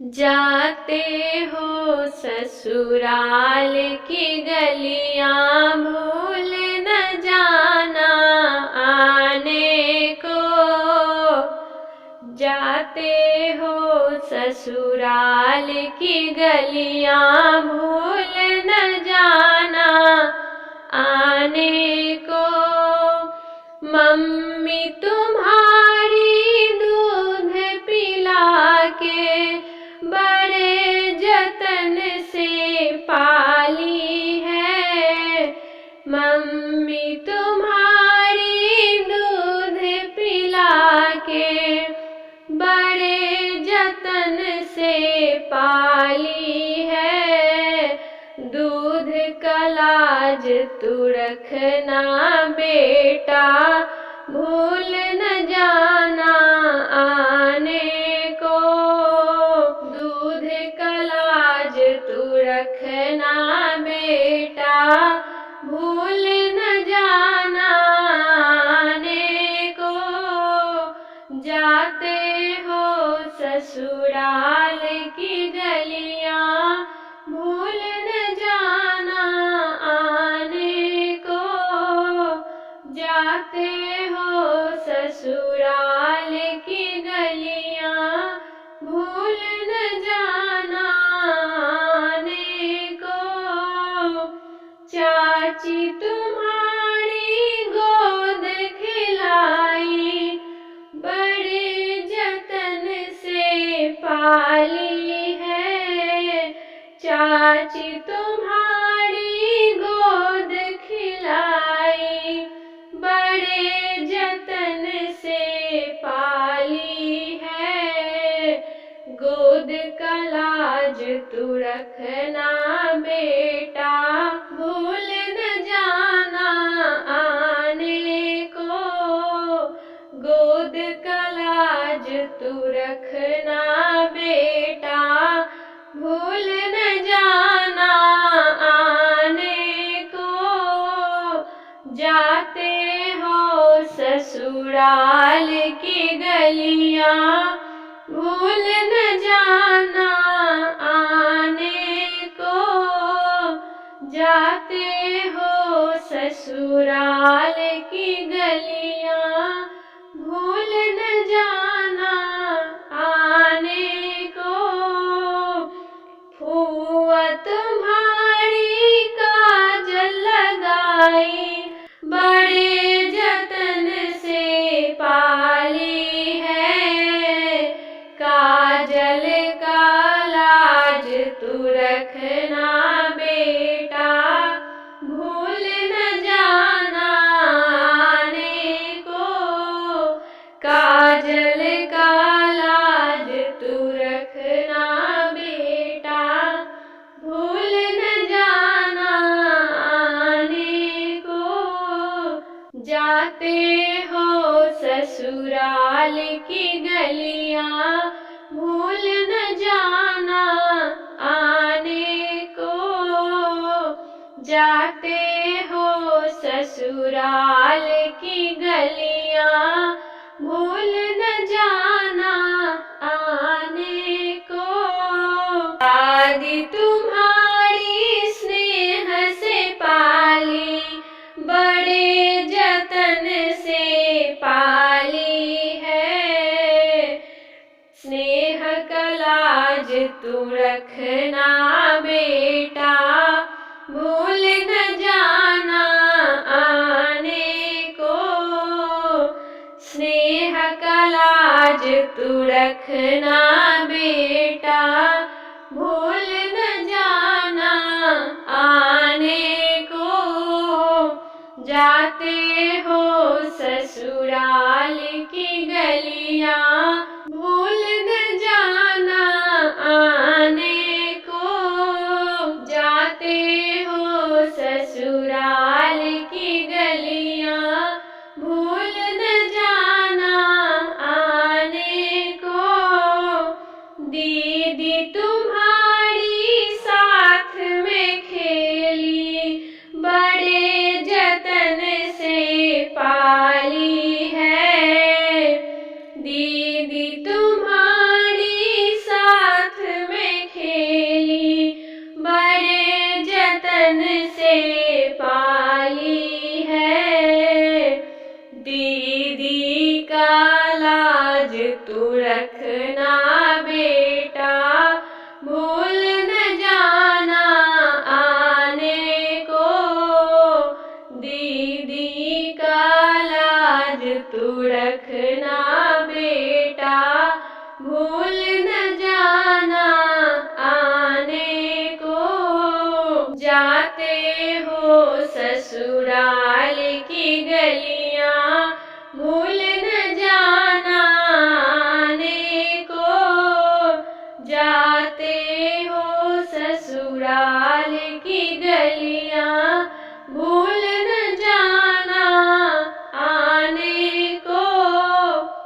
जाते हो ससुराल की गलियां, भूल न जाना आने को। जाते हो ससुराल की गलियां, भूल न जाना आने को। मम्मी तुम्हारी दूध पिला के बड़े जतन से पाली है। मम्मी तुम्हारी दूध पिला के बड़े जतन से पाली है। दूध का लाज तू रखना बेटा, भूल न जाना आने को। दूध का लाज तू रखना बेटा, भूल न जाना आने को। जाते हो ससुराल की गलियां, भूल न जाना आने को। जाते हो ससुराल की गलियां, भूल न जाना आने को। चाची तुम्हारी गोद खिलाई, बड़े जतन से पाली है। चाची तुम्हारी गोद खिलाई, बड़े जतन से पाली है। गोद का लाज तू रखना बेटा, भूल न जाना आने को। गोद का लाज तू रखना बेटा, भूल न जाना आने को। जाते हो ससुराल की गलियां, भूल न जाना आने को। जाते हो ससुराल की गलियां, भूल न जाना आने को। फूआ तुम्हारी काजल लगाई, बड़े जतन से पाली है। काजल का लाज तू रखना बेटा, भूल न जाना आने को। काजल का लाज तू रखना बेटा, भूल न जाना आने को। जाते हो ससुराल की गलियां, भूल न जाना आने को। जाते हो ससुराल की गलियां, भूल न जाना आने को। दादी तुम्हारी स्नेह से पाली, बड़े जतन से पाली है। स्नेह का लाज तू रखना बेटा, भूल न जाना आने को। स्नेह का लाज तू रखना बेटा, भूल न जाना आने को। जाते हो ससुराल की गलियां, भूल न जाना आने को। जाते हो ससुराल की गलियां, भूल न जाना आने को। दीदी तुम्हारी साथ में खेली, बड़े जतन से पाली है। दीदी तुम्हारी साथ भूल